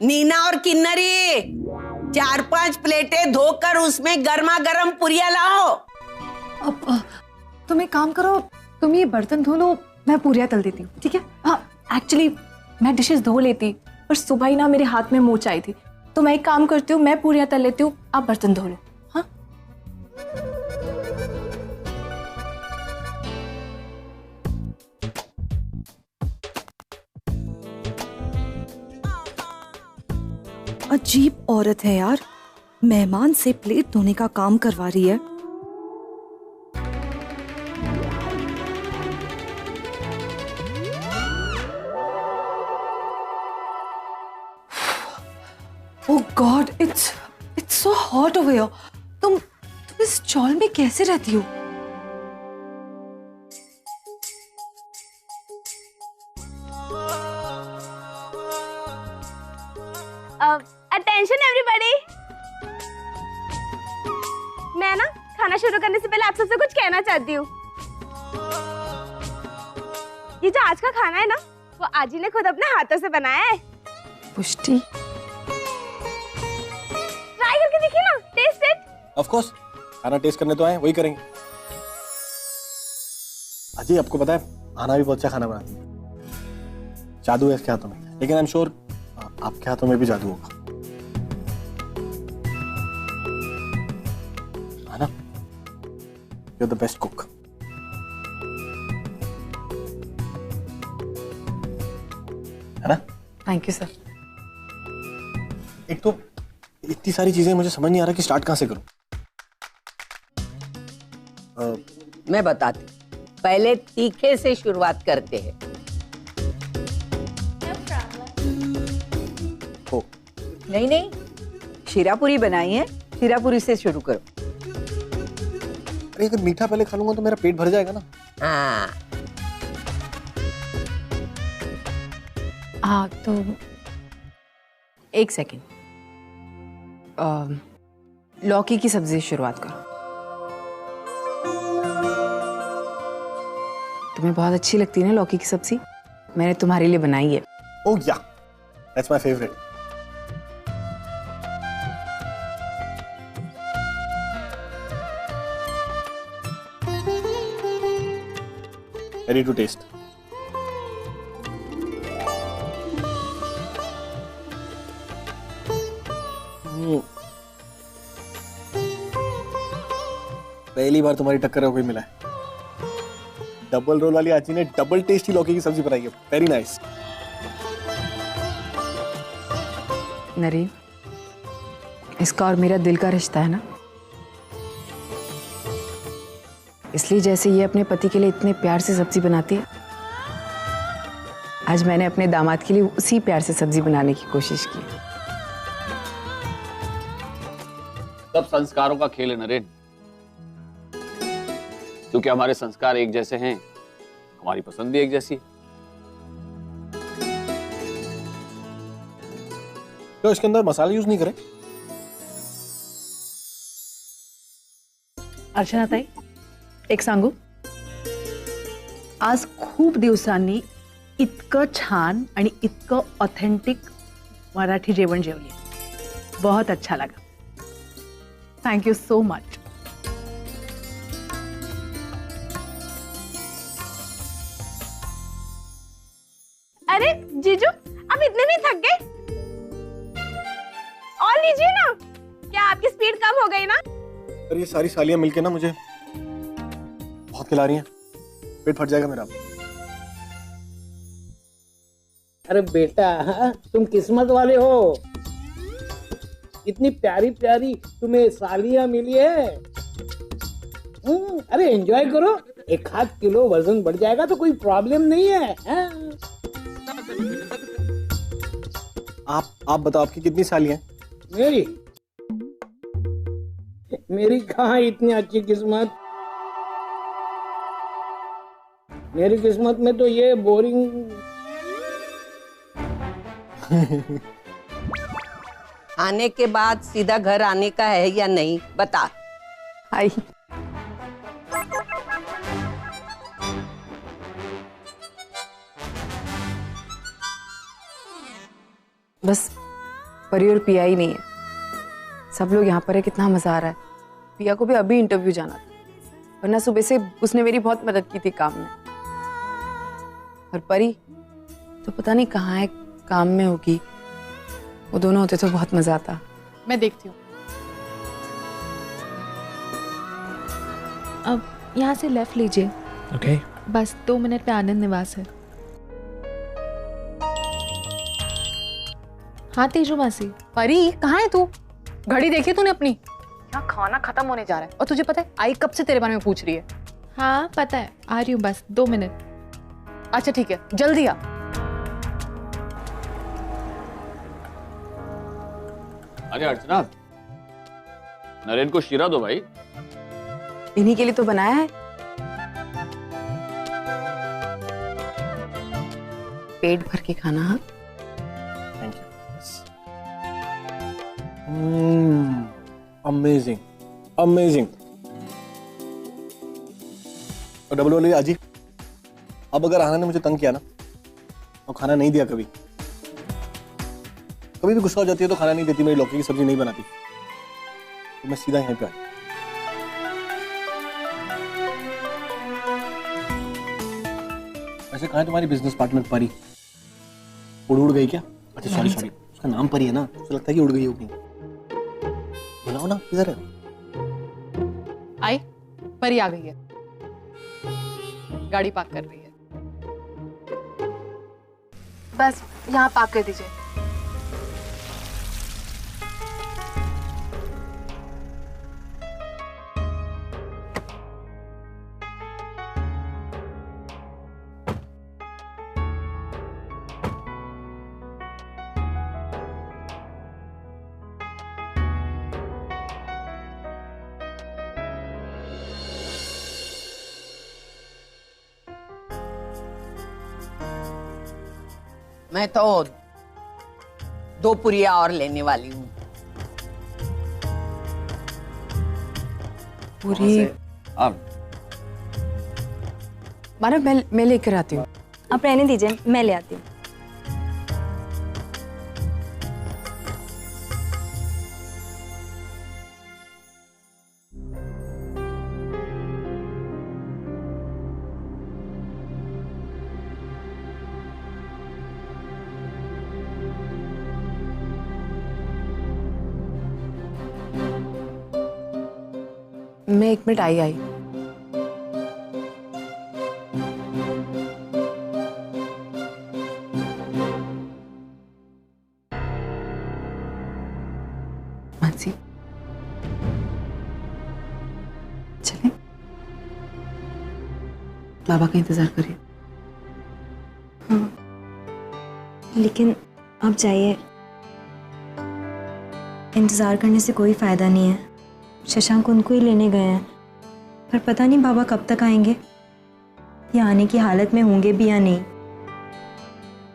नीना और किन्नरी, 4-5 प्लेटें धोकर उसमें गर्मा गर्म पुरिया लाओ। अब तुम एक काम करो, तुम ये बर्तन धो लो, मैं पूरियां तल देती हूँ, ठीक है? हाँ, एक्चुअली मैं डिशेस धो लेती, पर सुबह ही ना मेरे हाथ में मोच आई थी, तो मैं एक काम करती हूँ, मैं पूरियां तल लेती हूँ, आप बर्तन धो लो। हाँ, अजीब औरत है यार, मेहमान से प्लेट धोने का काम करवा रही है। Oh god, it's so hot over here. तुम इस चॉल में कैसे रहती हो? अटेंशन एवरीबॉडी, मैं ना खाना शुरू करने से पहले आप सबसे कुछ कहना चाहती हूँ। ये जो आज का खाना है ना, वो आजी ने खुद अपने हाथों से बनाया है। पुष्टि, ट्राई करके देखिए ना, टेस्ट इट। ऑफ कोर्स, खाना टेस्ट करने तो आए, वही करेंगे। अजी आपको पता है आना भी बहुत अच्छा खाना बनाती है, जादू है इसके हाथों में, लेकिन आई एम श्योर आपके हाथों में भी जादू होगा। है ना? You are the best cook. है ना? Thank you sir. एक तो इतनी सारी चीजें मुझे समझ नहीं आ रहा कि स्टार्ट कहां से करूं। मैं बताती, पहले तीखे से शुरुआत करते हैं। हो नहीं, शीरापुरी बनाई है, शीरापुरी से शुरू करो। अरे अगर मीठा पहले खा लूंगा तो मेरा पेट भर जाएगा ना। हाँ तो एक सेकेंड, लौकी की सब्जी से शुरुआत करो। तुम्हें बहुत अच्छी लगती है ना लौकी की सब्जी, मैंने तुम्हारे लिए बनाई है। Oh yeah, that's my favourite. Ready to taste. पहली बार तुम्हारी टक्कर में कोई मिला है। डबल रोल वाली आजी ने डबल टेस्टी लौकी की सब्जी बनाई है, वेरी नाइस। नरी, इसका और मेरा दिल का रिश्ता है ना, इसलिए जैसे ये अपने पति के लिए इतने प्यार से सब्जी बनाती है, आज मैंने अपने दामाद के लिए उसी प्यार से सब्जी बनाने की कोशिश की। सब संस्कारों का खेल है नरेन, क्योंकि हमारे संस्कार एक जैसे हैं, हमारी पसंद भी एक जैसी है। तो इसके अंदर मसाला यूज नहीं करें? अर्चना ताई, एक सांगू, आज खूप दिवसांनी इतकं छान आणि इतकं ऑथेंटिक मराठी जेवण जेवली, बहुत अच्छा लगा। Thank you so much. अरे जीजू, अब इतने में थक गए? और लीजिए ना, क्या आपकी स्पीड कम हो गई ना? अरे ये सारी सालियां मिलके ना मुझे बहुत खिला रही हैं, पेट फट जाएगा मेरा। अरे बेटा, तुम किस्मत वाले हो, इतनी प्यारी प्यारी तुम्हें सालियां मिली है। अरे एंजॉय करो, 1-8 किलो वजन बढ़ जाएगा तो कोई प्रॉब्लम नहीं है। आप बताओ, आपकी कितनी सालियां हैं? मेरी कहाँ इतनी अच्छी किस्मत। मेरी किस्मत में तो ये बोरिंग। आने के बाद सीधा घर आने का है या नहीं, बता। आई, बस परी और पिया ही नहीं है, सब लोग यहाँ पर है। कितना मजा आ रहा है। पिया को भी अभी इंटरव्यू जाना था, वरना सुबह से उसने मेरी बहुत मदद की थी काम में। और परी तो पता नहीं कहाँ है, काम में होगी। वो दोनों होते तो बहुत मजा आता। मैं देखती हूँ। अब यहाँ से लेफ्ट लीजिए। ओके। बस 2 मिनट पे आनंद निवास है। हाँ तेजू मासी। परी कहाँ है तू? घड़ी देखी तूने अपनी? यहाँ खाना खत्म होने जा रहा है और तुझे पता है आई कब से तेरे बारे में पूछ रही है। हाँ पता है, आ रही हूँ बस 2 मिनट। अच्छा ठीक है, जल्दी आ। अरे अर्चना, नरेन को शीरा दो भाई। इन्हीं के लिए तो बनाया है। पेट भर के खाना। हाँ थैंक यू। Amazing amazing. और डबल वाली आजी, अब अगर आनंद ने मुझे तंग किया ना और खाना नहीं दिया, कभी कभी भी गुस्सा हो जाती है तो खाना नहीं देती, मेरी लौकी की सब्जी नहीं बनाती, तो मैं सीधा यहीं पे आ। वैसे कहाँ है तुम्हारी बिजनेस पार्टनर परी? उड़ गई क्या? अच्छा सॉरी सॉरी, उसका नाम परी है ना, तो लगता है कि उड़ गई होगी। बुलाओ ना, किधर है? आई, परी आ गई है, गाड़ी पार्क कर रही है। बस यहाँ पार्क कर दीजिए। मैं तो 2 पुरिया और लेने वाली हूँ। पूरी मानो मैं लेकर आती हूँ। आप रहने दीजिए, मैं ले आती हूँ। मैं 1 मिनट आई। मानसी चले, बाबा का इंतजार करिए। हाँ, लेकिन आप जाइए, इंतजार करने से कोई फायदा नहीं है। शशांक उनको ही लेने गए हैं, पर पता नहीं बाबा कब तक आएंगे, या आने की हालत में होंगे भी या नहीं।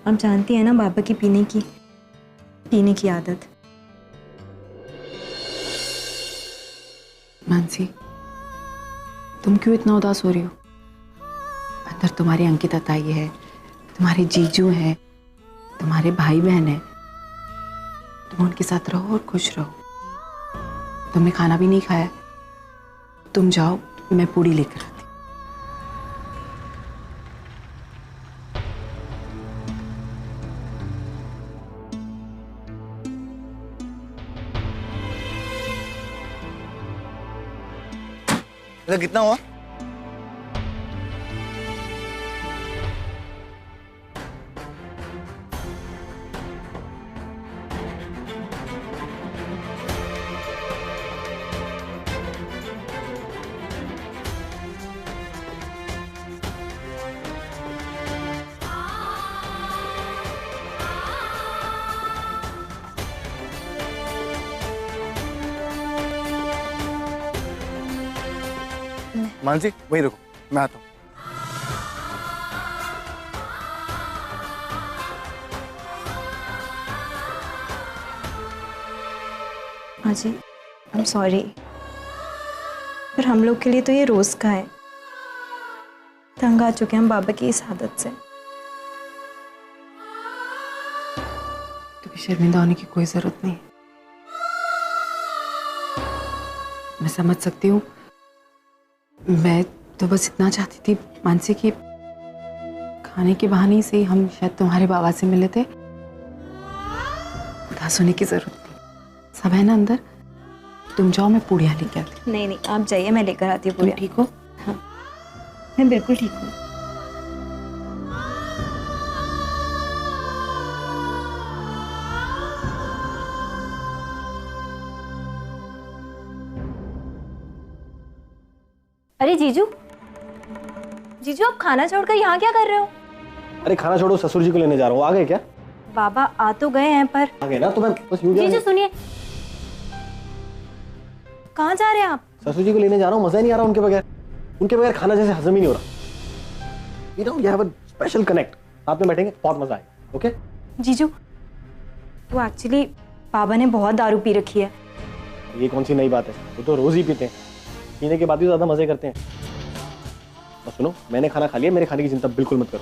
आप जानती हैं ना बाबा की पीने की आदत। मानसी, तुम क्यों इतना उदास हो रही हो? अंदर तुम्हारी अंकिता ताई है, तुम्हारे जीजू हैं, तुम्हारे भाई बहन हैं। तुम उनके साथ रहो और खुश रहो। तुमने खाना भी नहीं खाया, तुम जाओ, मैं पूड़ी लेकर आती। कितना हुआ? मानसी वहीं रुको, मैं आता हूँ। अजय, आई एम सॉरी, पर हम लोग के लिए तो ये रोज का है। तंग आ चुके हैं हम बाबा की इस आदत से। तुम्हें शर्मिंदा होने की कोई जरूरत नहीं। मैं समझ सकती हूँ। मैं तो बस इतना चाहती थी मानसी की खाने के बहाने से ही हम शायद तुम्हारे बाबा से मिले थे। उदास होने की जरूरत नहीं, सब है ना अंदर। तुम जाओ, मैं पूड़ियाँ लेके आती। नहीं नहीं, आप जाइए, मैं लेकर आती हूँ तुम पूरी। ठीक हो? हाँ, मैं बिल्कुल ठीक हूँ। अरे जीजू, जीजू आप खाना छोड़कर यहाँ क्या कर रहे हो? अरे खाना छोड़ो, ससुर जी को लेने जा रहा हूँ। आ गए क्या? बाबा आ तो गए हैं पर आ गए ना, तो मैं बस यूं जीजू सुनिए, कहाँ जा रहे हैं आप? ससुर जी को लेने जा रहा हूँ। मजा ही नहीं आ रहा उनके बगैर खाना जैसे हजम ही नहीं हो रहा। You know we have a special connect. साथ में बैठेंगे, बहुत मजा आएगा। ओके जीजू, वो एक्चुअली बाबा ने बहुत दारू पी रखी है। ये कौन सी नई बात है? वो तो रोज ही पीते हैं, पीने के बाद भी ज्यादा मजे करते हैं। और सुनो, मैंने खाना खा लिया, मेरे खाने की चिंता बिल्कुल मत करो।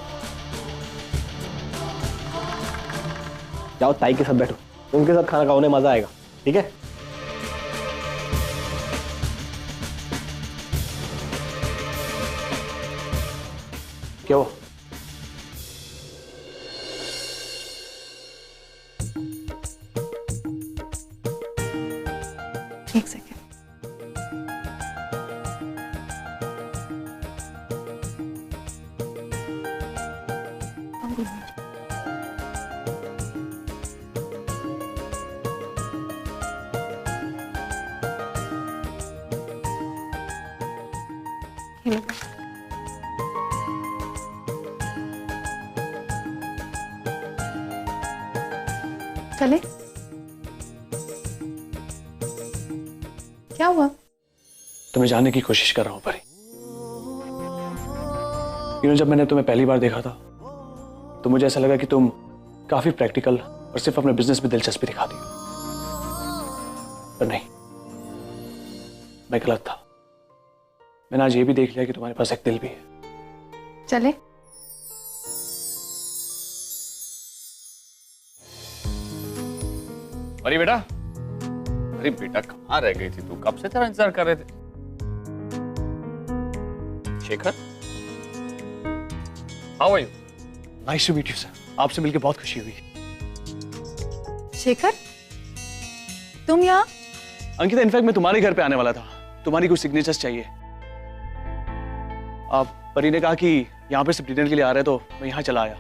जाओ ताई के साथ बैठो, उनके साथ खाना खाओ, उन्हें मजा आएगा। ठीक है? क्या हुआ? एक सेकेंड। चले? क्या हुआ? तुम्हें जानने की कोशिश कर रहा हूं परी। जब मैंने तुम्हें पहली बार देखा था तो मुझे ऐसा लगा कि तुम काफी प्रैक्टिकल और सिर्फ अपने बिजनेस में दिलचस्पी दिखाती हो, पर नहीं, मैं गलत था। मैंने आज ये भी देख लिया कि तुम्हारे पास एक दिल भी है। चले? अरे बेटा, अरे बेटा कहाँ रह गई थी तू? कब से तेरा इंतजार कर रहे थे। Shekhar, how are you? Nice to meet you sir. आपसे मिलकर बहुत खुशी हुई। शेखर, तुम यहाँ? अंकिता, इनफैक्ट मैं तुम्हारे घर पे आने वाला था, तुम्हारी कुछ सिग्नेचर्स चाहिए। आप परी ने कहा कि यहाँ पे सब डिनर के लिए आ रहे, तो मैं यहाँ चला आया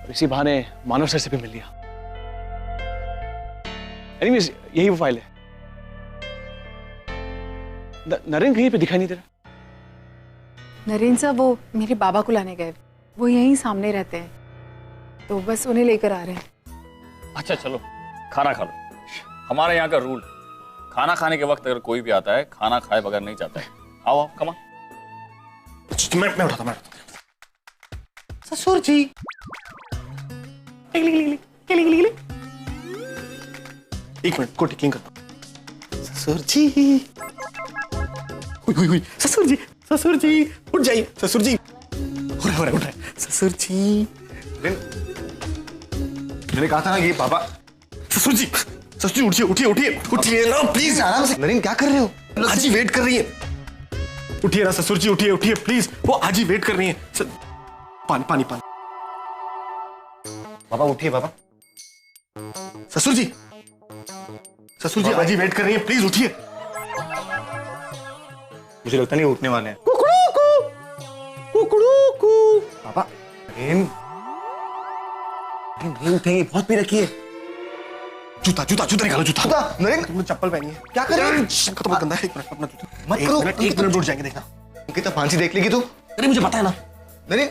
और इसी बहाने मानव सर से भी मिल लिया। एनीवेज, यही वो फाइल है। नरेंद्र कहीं पे दिखाई नहीं दे रहा। नरेंद्र साहब वो मेरे बाबा को लाने गए, वो यहीं सामने रहते हैं, तो बस उन्हें लेकर आ रहे हैं। अच्छा चलो खाना खा लो। हमारे यहाँ का रूल, खाना खाने के वक्त अगर कोई भी आता है खाना खाए बगैर नहीं जाता है। आओ आओ, कमा। मैं उठाता। ससुर जी, एक मिनट, को टिकलिंग करता। ससुर जी, हुई ससुर जी उठ जाइए। ससुर जी उठ रहे। ससुर जी, मैंने कहा था ना ये बाबा। ससुर जी उठिए ना प्लीज, आराम से। नरेन क्या कर रहे हो? आज ही वेट कर रही है। उठिए ना ससुर जी, उठिए प्लीज, वो आज ही वेट कर रही है। पानी। बाबा उठिए बाबा। ससुर जी आज ही वेट कर रही है, प्लीज उठिए। मुझे लगता नहीं उठने वाले हैं। कुकड़ू बाबा, नहीं उठेंगे, बहुत पी रखी है। जूता निकालो। जूता नरेन, तुमने चप्पल पहनी है, क्या कर रहे हो? तो बहुत गंदा है। एक मिनट, अपना जूता मत करो। एक मिनट उठ जाएंगे, देखना। कितना फांसी देख लेगी तू? अरे मुझे पता है ना नरेन।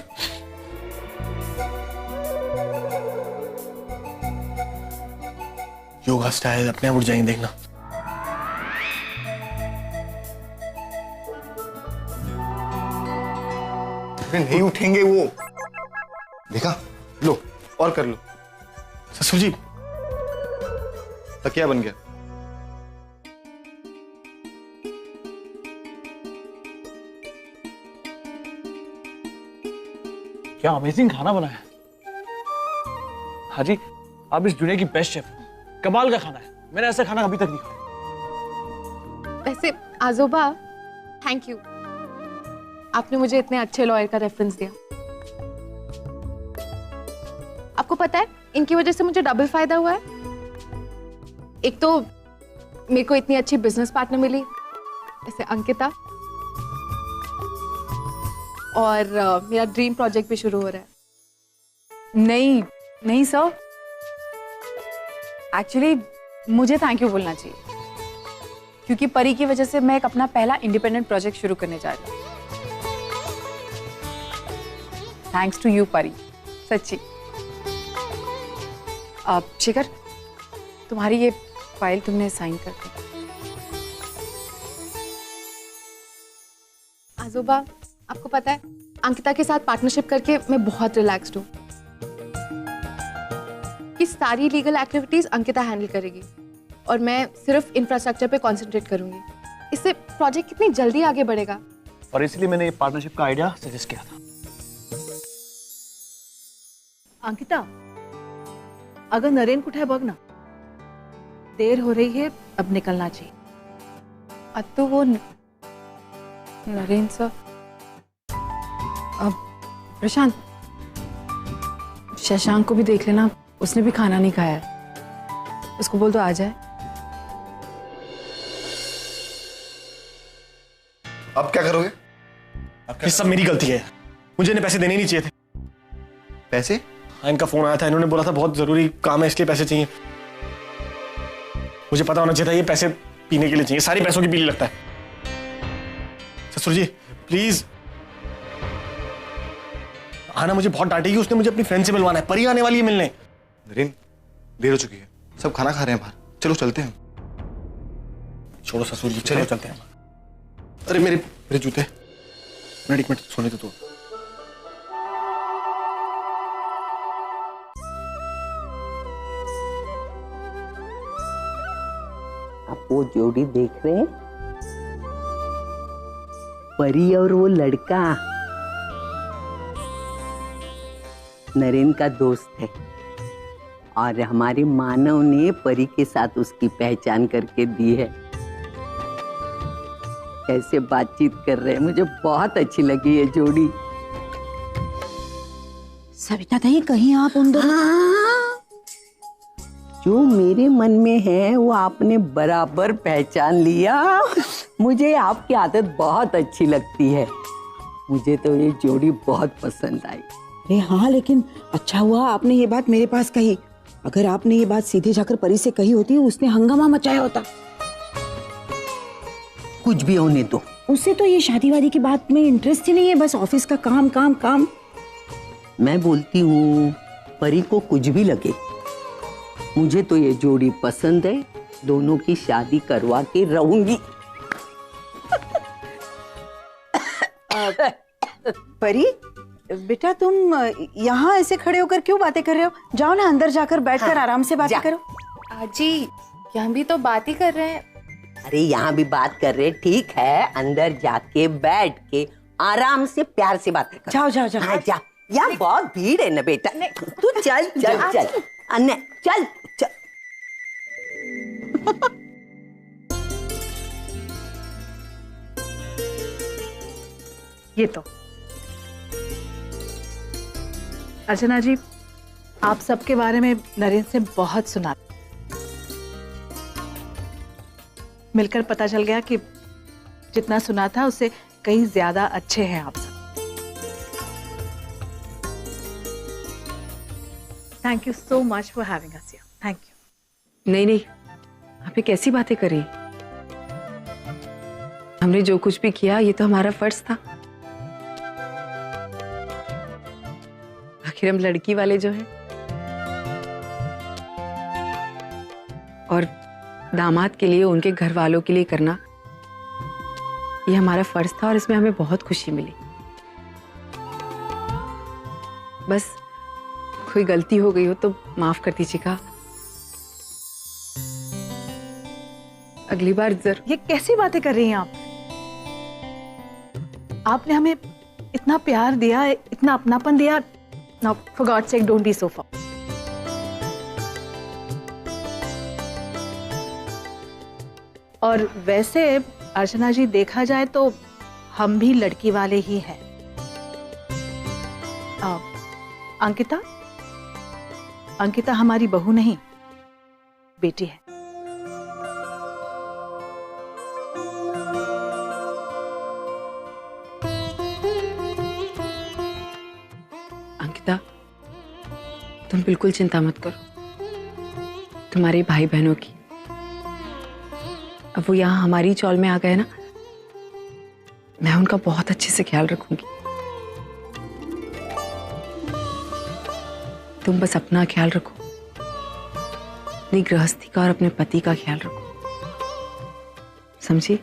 योगा स्टाइल अपने आप उठ जाएंगे, देखना। नहीं उठेंगे वो, देखा? लो और कर लो। ससुर जी, तकिया बन गया। क्या अमेजिंग खाना बना है। हाँ जी, आप इस दुनिया की बेस्ट शेफ, कमाल का खाना है, मैंने ऐसा खाना अभी तक नहीं खाया। वैसे आजोबा, थैंक यू, आपने मुझे इतने अच्छे लॉयर का रेफरेंस दिया। आपको पता है इनकी वजह से मुझे डबल फायदा हुआ है। एक तो मेरे को इतनी अच्छी बिजनेस पार्टनर मिली, जैसे अंकिता, और मेरा ड्रीम प्रोजेक्ट भी शुरू हो रहा है। नहीं नहीं सर, एक्चुअली मुझे थैंक यू बोलना चाहिए, क्योंकि परी की वजह से मैं एक अपना पहला इंडिपेंडेंट प्रोजेक्ट शुरू करने जा रही हूँ। थैंक्स टू यू परी, सच्ची। शिखर, तुम्हारी ये फाइल तुमने साइन कर दी। आजोबा, आपको पता है अंकिता के साथ पार्टनरशिप करके मैं बहुत रिलैक्स्ड हूँ कि सारी लीगल एक्टिविटीज अंकिता हैंडल करेगी और मैं सिर्फ इंफ्रास्ट्रक्चर पे कंसंट्रेट करूंगी। इससे प्रोजेक्ट कितनी जल्दी आगे बढ़ेगा। और इसलिए मैंने ये पार्टनरशिप का आइडिया सजेस्ट किया था। अंकिता, अगर नरेन कुठे है बघ ना, देर हो रही है, अब निकलना चाहिए। अब तो वो नरेन सर, अब प्रशांत, शशांक को भी देख लेना, उसने भी खाना नहीं खाया है, उसको बोल दो आ जाए। अब क्या करोगे? ये सब मेरी गलती है, मुझे इन्हें पैसे देने ही नहीं चाहिए थे। पैसे? हाँ, इनका फोन आया था, इन्होंने बोला था बहुत जरूरी काम है इसलिए पैसे चाहिए। मुझे पता होना चाहिए था ये पैसे पीने के लिए चाहिए, सारी पैसों की बिल लगता है। ससुर जी प्लीज, आना मुझे बहुत डांटेगी, उसने मुझे अपनी फ्रेंड से मिलवाना है, परी आने वाली है मिलने। नरेन, देर हो चुकी है, सब खाना खा रहे हैं बाहर, चलो चलते हैं। छोड़ो ससुर जी, चलो चलते हैं। अरे मेरे जूते, मिनट एक मिनट सोने तो। आप वो जोड़ी देख रहे हैं, परी और वो लड़का नरेन का दोस्त है और हमारे मानव ने परी के साथ उसकी पहचान करके दी है। कैसे बातचीत कर रहे हैं, मुझे बहुत अच्छी लगी ये जोड़ी। सविता दही, कहीं आप उन दोनों जो मेरे मन में है वो आपने बराबर पहचान लिया। मुझे आपकी आदत बहुत अच्छी लगती है, मुझे तो ये जोड़ी बहुत पसंद आई। अरे हाँ, लेकिन अच्छा हुआ आपने ये बात मेरे पास कही। अगर आपने ये बात सीधे जाकर परी से कही होती, उसने हंगामा मचाया होता। कुछ भी होने दो, उसे तो ये शादी वादी की बात में इंटरेस्ट ही नहीं है, बस ऑफिस का काम काम काम। मैं बोलती हूँ परी को कुछ भी लगे, मुझे तो ये जोड़ी पसंद है, दोनों की शादी करवा के रहूंगी। परी बेटा, तुम यहाँ ऐसे खड़े होकर क्यों बातें कर रहे हो? जाओ ना अंदर जाकर बैठकर आराम से बातें करो। आजी, यहाँ भी तो बात ही कर रहे हैं। अरे यहाँ भी बात कर रहे, ठीक है, अंदर जाके बैठ के आराम से प्यार से बातें कर। जाओ जाओ जाओ। हाँ, जा, यहाँ बहुत भीड़ है ना बेटा, तू चल चल चल, अन्य चल चल। ये तो अर्चना जी, आप सबके बारे में नरेन से बहुत सुना, मिलकर पता चल गया कि जितना सुना था उससे कहीं ज्यादा अच्छे हैं आप सब। Thank you so much for having us here. Thank you. नहीं नहीं, आप ये कैसी बातें करी? हमने जो कुछ भी किया ये तो हमारा फर्ज था। आखिर हम लड़की वाले जो हैं, और दामाद के लिए, उनके घर वालों के लिए करना ये हमारा फर्ज था और इसमें हमें बहुत खुशी मिली। बस कोई गलती हो गई हो तो माफ कर दीजिएगा, अगली बार जरूर। ये कैसी बातें कर रही हैं आप? आपने हमें इतना प्यार दिया, इतना अपनापन दिया। Now, for God's sake, don't be so far. और वैसे अर्चना जी देखा जाए तो हम भी लड़की वाले ही हैं। अंकिता, अंकिता हमारी बहू नहीं, बेटी है। अंकिता, तुम बिल्कुल चिंता मत करो। तुम्हारे भाई बहनों की, अब वो यहाँ हमारी चौल में आ गए ना, मैं उनका बहुत अच्छे से ख्याल रखूंगी। तुम बस अपना ख्याल रखो, अपनी गृहस्थी का और अपने पति का ख्याल रखो, समझी?